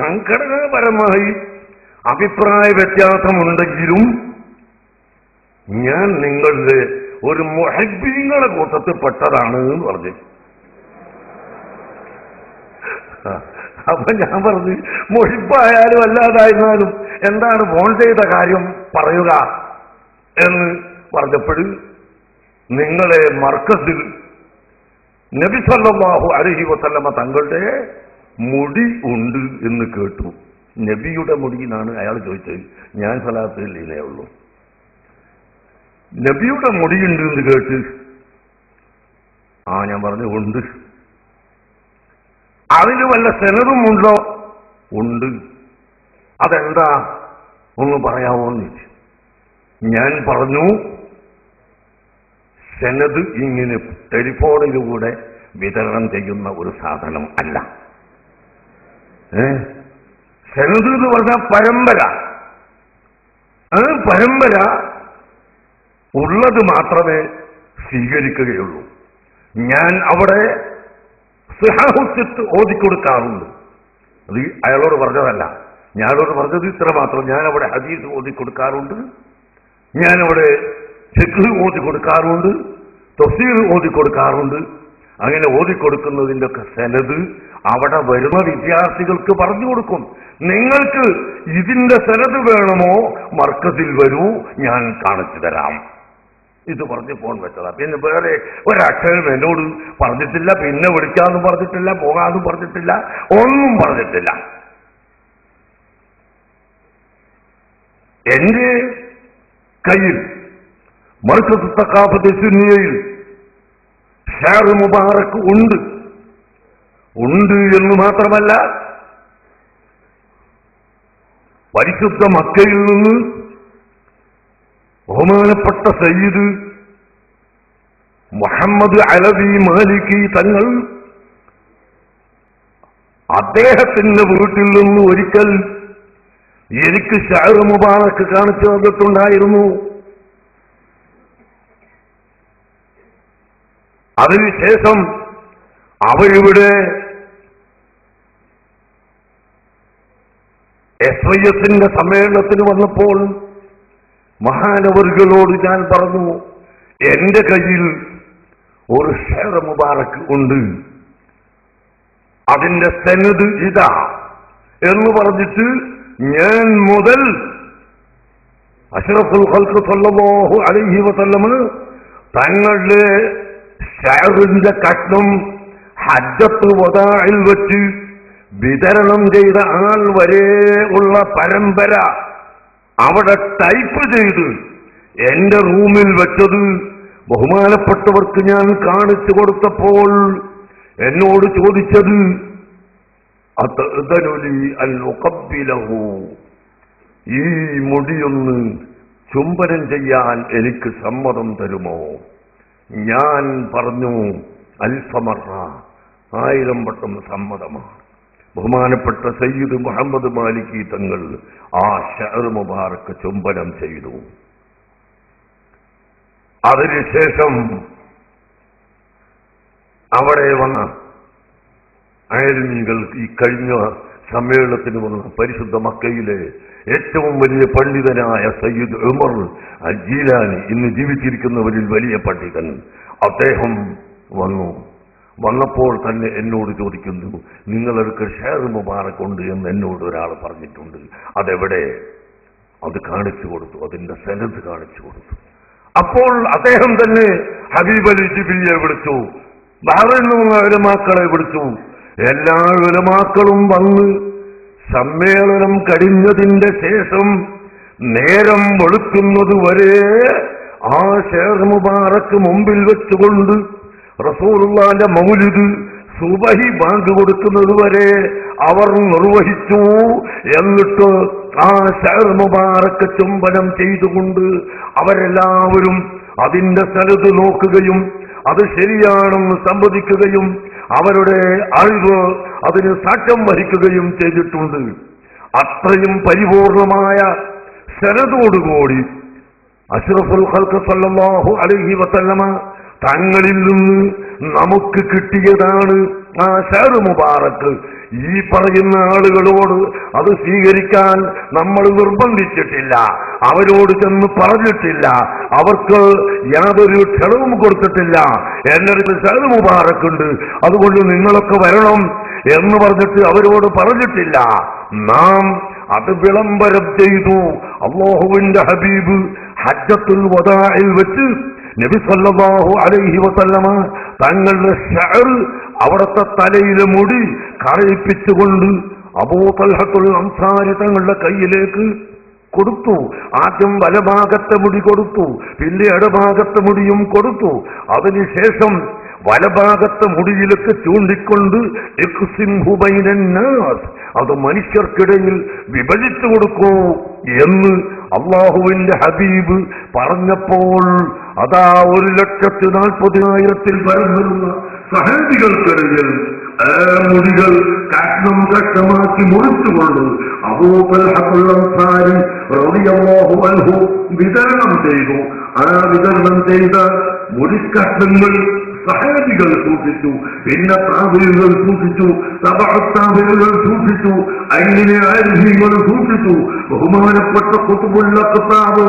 സംഘടനാപരമായി അഭിപ്രായ വ്യത്യാസമുണ്ടെങ്കിലും ഞാൻ നിങ്ങളുടെ ഒരു മുഹബ്ബീങ്ങളെ കൂട്ടത്തിൽ പെട്ടതാണ് എന്ന് പറഞ്ഞു. അപ്പൊ ഞാൻ പറഞ്ഞു, മുഹിബായാലും അല്ലാതായിരുന്നാലും എന്താണ് ഫോൺ ചെയ്ത കാര്യം പറയുക എന്ന് പറഞ്ഞപ്പോൾ നിങ്ങളെ മർക്കസിൽ നബി സല്ലല്ലാഹു അലൈഹി വസല്ലമ തങ്ങളുടെ മുടി ഉണ്ട് എന്ന് കേട്ടു. നബിയുടെ മുടി എന്നാണ് അയാൾ ചോദിച്ചത്. ഞാൻ സലാത്തിൽ ഇതേ ഉള്ളൂ. നബിയുടെ മുടിയുണ്ട് എന്ന് കേട്ട് ഞാൻ പറഞ്ഞു ഉണ്ട്. അതിന് വല്ല സെനറും ഉണ്ടോ? ഉണ്ട്. അതെന്താ ഒന്ന് പറയാമോ എന്ന് ചോദിച്ചു. ഞാൻ പറഞ്ഞു, സെനത് ഇങ്ങനെ ടെലിഫോണിലൂടെ വിതരണം ചെയ്യുന്ന ഒരു സാധനം അല്ല. സെനത് എന്ന് പറഞ്ഞാൽ പരമ്പര. പരമ്പര ഉള്ളത് മാത്രമേ സ്വീകരിക്കുകയുള്ളൂ. ഞാൻ അവിടെ സിഹാഹുസിത്ത് ഓതിക്കൊടുക്കാറുണ്ട്. അത് അയാളോട് പറഞ്ഞതല്ല, ഞാനോട് പറഞ്ഞത് ഇത്ര മാത്രം. ഞാനവിടെ ഹദീസ് ഓതിക്കൊടുക്കാറുണ്ട്, ഞാനവിടെ ഫിഖ് ഓതിക്കൊടുക്കാറുണ്ട്, തഫ്സീർ ഓതിക്കൊടുക്കാറുണ്ട്. അങ്ങനെ ഓതിക്കൊടുക്കുന്നതിൻ്റെ ഒക്കെ സനത് അവിടെ വരുന്ന വിദ്യാർത്ഥികൾക്ക് പറഞ്ഞു കൊടുക്കും. നിങ്ങൾക്ക് ഇതിന്റെ സനത് വേണമോ മർക്കസിൽ വരൂ, ഞാൻ കാണിച്ചു തരാം. ഇത് പറഞ്ഞ് ഫോൺ വെച്ചതാ. പിന്നെ വേറെ ഒരക്ഷരം എന്നോട് പറഞ്ഞിട്ടില്ല, പിന്നെ വിളിക്കാന്നും പറഞ്ഞിട്ടില്ല, പോകാന്നും പറഞ്ഞിട്ടില്ല, ഒന്നും പറഞ്ഞിട്ടില്ല. എന്റെ കയ്യിൽ മർക്കസ് സഖാഫത്ത് സുന്നിയയിൽ ഷാർ മുബാറക് ഉണ്ട് എന്ന് മാത്രമല്ല, പരിശുദ്ധ മക്കയിൽ നിന്ന് ബഹുമാനപ്പെട്ട സയ്യിദ് മുഹമ്മദ് അലവി മാലിക്കി തങ്ങൾ അദ്ദേഹത്തിന്റെ വീട്ടിൽ നിന്ന് ഒരിക്കൽ എനിക്ക് ഷാർ മുബാറക് കാണിച്ചു തന്നിട്ടുണ്ടായിരുന്നു. അതിനുശേഷം അവരിവിടെ SYSന്റെ സമ്മേളനത്തിന് വന്നപ്പോൾ മഹാനവറുകളോട് ഞാൻ പറഞ്ഞു, എന്റെ കയ്യിൽ ഒരു ഷാർ മുബാറക് ഉണ്ട്, അതിന്റെ സനദ് ഇതാ എന്ന് പറഞ്ഞിട്ട് ഞാൻ മുതൽ അഷ്റഫുൽ ഖൽഖ് സല്ലല്ലാഹു അലൈഹി വസല്ലം തങ്ങളുടെ ഷാറിന്റെ കഷ്ണം ഹജ്ജത്ത് വദാഇൽ വെച്ച് വിതരണം ചെയ്ത ആൾ വരെ ഉള്ള പരമ്പര അവിടെ ടൈപ്പ് ചെയ്ത് എന്റെ റൂമിൽ വെച്ചത് ബഹുമാനപ്പെട്ടവർക്ക് ഞാൻ കാണിച്ചു കൊടുത്തപ്പോൾ എന്നോട് ചോദിച്ചത്, ഈ മുടിയൊന്ന് ചുംബനം ചെയ്യാൻ എനിക്ക് സമ്മതം തരുമോ? ഞാൻ പറഞ്ഞു, അൽഫമറ, 1000 വട്ടം സമ്മതമാണ്. ബഹുമാനപ്പെട്ട സയ്യിദ് മുഹമ്മദ് മാലിക്കി തങ്ങൾ ആ ഷഅർ മുബാറക് ചുംബനം ചെയ്തു. അതിനുശേഷം അവിടെ വന്ന അയൽമികൾ ഈ കഴിഞ്ഞ സമ്മേളനത്തിന് വന്ന പരിശുദ്ധ മക്കയിലെ ഏറ്റവും വലിയ പണ്ഡിതനായ സയ്യിദ് ഉമർ അൽ ജീലാനി, ഇന്ന് ജീവിച്ചിരിക്കുന്നവരിൽ വലിയ പണ്ഡിതൻ, അദ്ദേഹം വന്നപ്പോൾ തന്നെ എന്നോട് ചോദിക്കുന്നു, നിങ്ങളൊക്കെ ഷാർ മുബാറക് ഉണ്ട് എന്ന് എന്നോട് ഒരാൾ പറഞ്ഞിട്ടുണ്ട്, അതെവിടെ? അത് കാണിച്ചു കൊടുത്തു, അതിന്റെ സനദ് കാണിച്ചു കൊടുത്തു. അപ്പോൾ അദ്ദേഹം തന്നെ ഹബീബ് അലി ജിബിയെ വിളിച്ചു, ബഹ്റൈനിൽ നിന്ന് ഉലമാക്കളെ വിളിച്ചു. എല്ലാ ഉലമാക്കളും വന്ന് സമ്മേളനം കഴിഞ്ഞതിന്റെ ശേഷം നേരം വെളുക്കുന്നത് വരെ ആ ഷാർ മുബാറക് മുമ്പിൽ വെച്ചുകൊണ്ട് റസൂലുള്ളാഹിന്റെ മൗലിദ് സുബഹി ബാങ്ക് കൊടുക്കുന്നത് വരെ അവർ നിർവഹിച്ചു. എന്നിട്ട് ആ ഷഅർ മുബാറക് ചുംബനം ചെയ്തുകൊണ്ട് അവരെല്ലാവരും അതിന്റെ സനദ് നോക്കുകയും അത് ശരിയാണെന്ന് സമ്മതിക്കുകയും അവരുടെ അറിവ് അതിന് സാക്ഷ്യം വഹിക്കുകയും ചെയ്തിട്ടുണ്ട്. അത്രയും പരിപൂർണമായ സനദോടുകൂടി അഷ്റഫുൽ ഖൽഖ് സല്ലല്ലാഹു അലൈഹി വസല്ലമ തങ്ങളിൽ നിന്ന് നമുക്ക് കിട്ടിയതാണ് ആ ഷഅർ മുബാറക് ഈ പറയുന്ന ആളുകളോട് അത് സ്വീകരിക്കാൻ നമ്മൾ നിർബന്ധിച്ചിട്ടില്ല, അവരോട് ചെന്ന് പറഞ്ഞിട്ടില്ല, അവർക്ക് യാതൊരു ക്ഷണവും കൊടുത്തിട്ടില്ല. എന്റെ അടുത്ത് സഅദ് മുബാറക്കുണ്ട്, അതുകൊണ്ട് നിങ്ങളൊക്കെ വരണം എന്ന് പറഞ്ഞിട്ട് അവരോട് പറഞ്ഞിട്ടില്ല. നാം അത് വിളംബരം ചെയ്തു. അല്ലാഹുവിന്റെ ഹബീബ് ഹജ്ജത്തുൽ വദാഇൽ വെച്ച് നബി സല്ലല്ലാഹു അലൈഹി വസല്ലമ തങ്ങളുടെ ശഅർ, അവിടുത്തെ തലയിലെ മുടി കറയിപ്പിച്ചുകൊണ്ട് അബൂ തൽഹത്തുൽ അൻസാരി തങ്ങളുടെ കയ്യിലേക്ക് കൊടുത്തു. ആദ്യം വലഭാഗത്തെ മുടി കൊടുത്തു, പിന്നെ ഇടഭാഗത്തെ മുടിയും കൊടുത്തു. അതിനുശേഷം വലഭാഗത്തെ മുടിയിലേക്ക് ചൂണ്ടിക്കൊണ്ട് ഇഖ്സിംഹു ബൈനന്നാസ്, അത് മനുഷ്യർക്കിടയിൽ വിഭജിച്ചു കൊടുക്കൂ എന്ന് അല്ലാഹുവിന്റെ ഹബീബ് പറഞ്ഞപ്പോൾ അതാ 1,40,000 വരുന്ന സഹാബികൾക്കിടയിൽ ആ മുടികൾ കഷ്ണം കഷ്ണമാക്കി മുറിച്ചുകൊണ്ട് അബൂ തൽഹത്തുൽ അൻസാരി റളിയല്ലാഹു അൻഹു വിതരണം ചെയ്തു. ആ വിതരണം ചെയ്ത മുടിക്കഷ്ണങ്ങൾ സഹാബികൾ സൂക്ഷിച്ചു, പിന്നെ താബിഈകൾ സൂക്ഷിച്ചു, തബഅത്താബിഈകൾ സൂക്ഷിച്ചു, അങ്ങനെ ആരിഫീങ്ങൾ സൂക്ഷിച്ചു. ബഹുമാനപ്പെട്ട ഖുത്ബുൽ അഖ്താബ്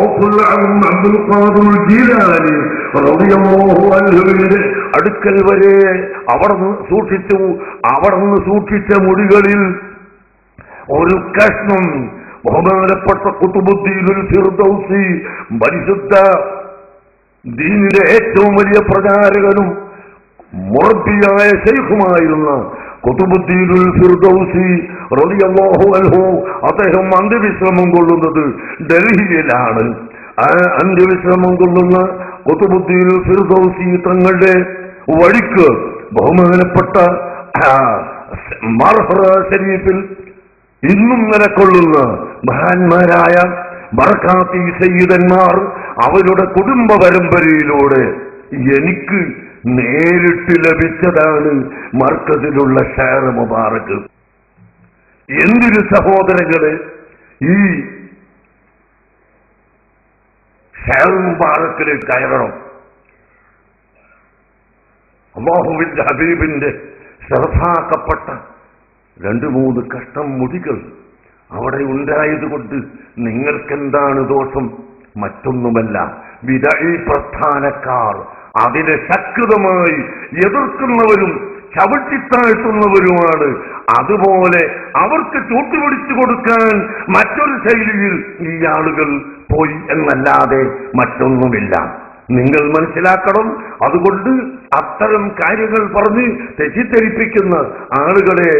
ഔഫുൽ അബ്ദുൽ ഖാദിർ ജീലാനി റളിയല്ലാഹു അൻഹുവിന്റെ അടുക്കൽ വരെ അവിടുന്ന് സൂക്ഷിച്ചു. അവിടുന്ന് സൂക്ഷിച്ച മുടികളിൽ ഒരു കഷ്ണം ബഹുമാനപ്പെട്ട ഖുത്ബുദ്ദീനുൽ ഫിർദൗസി, പരിശുദ്ധ ദീനിന്റെ ഏറ്റവും വലിയ പ്രചാരകനും മുറബ്ബിയായ ശൈഖുമായിരുന്ന ഖുത്ബുദ്ദീനുൽ ഫിർദൗസി റളിയല്ലാഹു അൻഹു, അദ്ദേഹം അന്ത്യവിശ്രമം കൊള്ളുന്നത് ഡൽഹിയിലാണ്. ആ അന്ത്യവിശ്രമം കൊള്ളുന്ന ഖുത്ബുദ്ദീനുൽ ഫിർദൗസി തങ്ങളുടെ വഴിക്ക് ബഹുമാനപ്പെട്ട മർഹറ ഷരീഫിൽ ഇന്നും നിലകൊള്ളുന്ന മഹാന്മാരായ ബറകാത്തി സയ്യിദന്മാർ അവരുടെ കുടുംബ പരമ്പരയിലൂടെ എനിക്ക് നേരിട്ട് ലഭിച്ചതാണ് മർക്കസിലുള്ള ഷഅർ മുബാറക്ക്. എന്തൊരു സഹോദരങ്ങളെ, ഈ ഷഅർ മുബാറക്കിലേക്ക് കയറണം. അല്ലാഹുവിന്റെ ഹബീബിന്റെ ശ്രദ്ധാക്കപ്പെട്ട 2-3 കഷ്ണം മുടികൾ അവിടെ ഉണ്ടായതുകൊണ്ട് നിങ്ങൾക്കെന്താണ് ദോഷം? മറ്റൊന്നുമല്ല, വിദഈ പ്രസ്ഥാനക്കാർ അതിനെ ശക്തമായി എതിർക്കുന്നവരും ചവിട്ടിത്താഴ്ത്തുന്നവരുമാണ്. അതുപോലെ അവർക്ക് ചൂട്ടുപിടിച്ചു കൊടുക്കാൻ മറ്റൊരു ശൈലിയിൽ ഈ ആളുകൾ പോയി എന്നല്ലാതെ മറ്റൊന്നുമില്ല. നിങ്ങൾ മനസ്സിലാക്കണം. അതുകൊണ്ട് അത്തരം കാര്യങ്ങൾ പറഞ്ഞ് തെറ്റിദ്ധരിപ്പിക്കുന്ന ആളുകളെ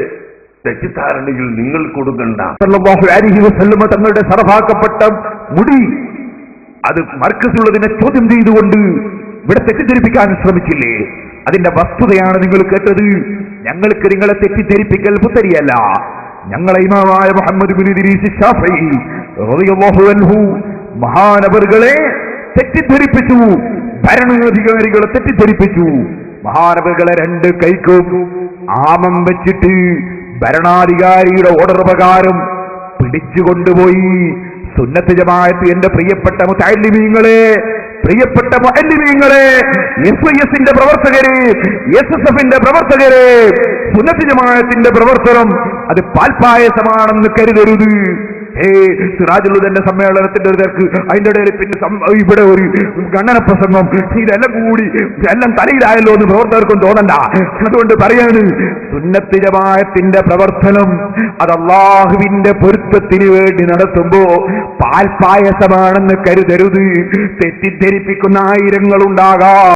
തെറ്റിദ്ധാരണയിൽ നിങ്ങൾ കൊടുക്കണ്ട. സല്ലല്ലാഹു അലൈഹി വസല്ലമ തങ്ങളുടെ സർവാക്കപ്പെട്ട മുടി അത് മർക്കസുള്ളതിനെ ചോദ്യം ചെയ്തുകൊണ്ട് ഇവിടെ തെറ്റിദ്ധരിപ്പിക്കാൻ ശ്രമിച്ചില്ലേ? അതിന്റെ വസ്തുതയാണ് നിങ്ങൾ കേട്ടത്. ഞങ്ങൾക്ക് നിങ്ങളെ തെറ്റിദ്ധരിപ്പിക്കൽ പുത്തരിയല്ല. ഞങ്ങളെ ഇമാമായ മുഹമ്മദ് ബിൻ ഇദ്രീസ് ശാഫഈ റളിയല്ലാഹു അൻഹു മഹാനവറുകളെ തെറ്റിദ്ധരിപ്പിച്ചു, ഭരണാധികാരികളെ തെറ്റിദ്ധരിപ്പിച്ചു. മഹാനവറുകളെ 2 കൈക്കും ആമം വെച്ചിട്ട് ഭരണാധികാരിയുടെ ഓർഡർ പ്രകാരം പിടിച്ചുകൊണ്ടുപോയി. സുന്നത്ത് ജമാഅത്ത് എന്റെ പ്രിയപ്പെട്ട മുതഅല്ലിമീങ്ങളെ, പ്രിയപ്പെട്ട മുഅല്ലിമീങ്ങളെ, എസ്വൈഎസിന്റെ പ്രവർത്തകരെ, എസ്എസ്എഫിന്റെ പ്രവർത്തകരെ, സുന്നത്ത് ജമാഅത്തിന്റെ പ്രവർത്തനം അത് പാൽപ്പായസമാണെന്ന് കരുതരുത്. സിറാജുലുദന്റെ സമ്മേളനത്തിന്റെ ഒരു തിരക്ക്, അതിന്റെ ഇടയിൽ പിന്നെ ഇവിടെ ഒരു ഗണ്ണന പ്രസംഗം, ഇതെല്ലാം കൂടി എല്ലാം തലയിലായല്ലോ എന്ന് പ്രവർത്തകർക്കും തോന്നണ്ട. അതുകൊണ്ട് പറയാണ്, സുന്നത്ത് ജമാഅത്തിന്റെ പ്രവർത്തനം അത് അല്ലാഹുവിന്റെ പൊരുത്തത്തിന് വേണ്ടി നടത്തുമ്പോ പാൽപ്പായസമാണെന്ന് കരുതരുത്. തെറ്റിദ്ധരിപ്പിക്കുന്ന ആയിരങ്ങളുണ്ടാകാം.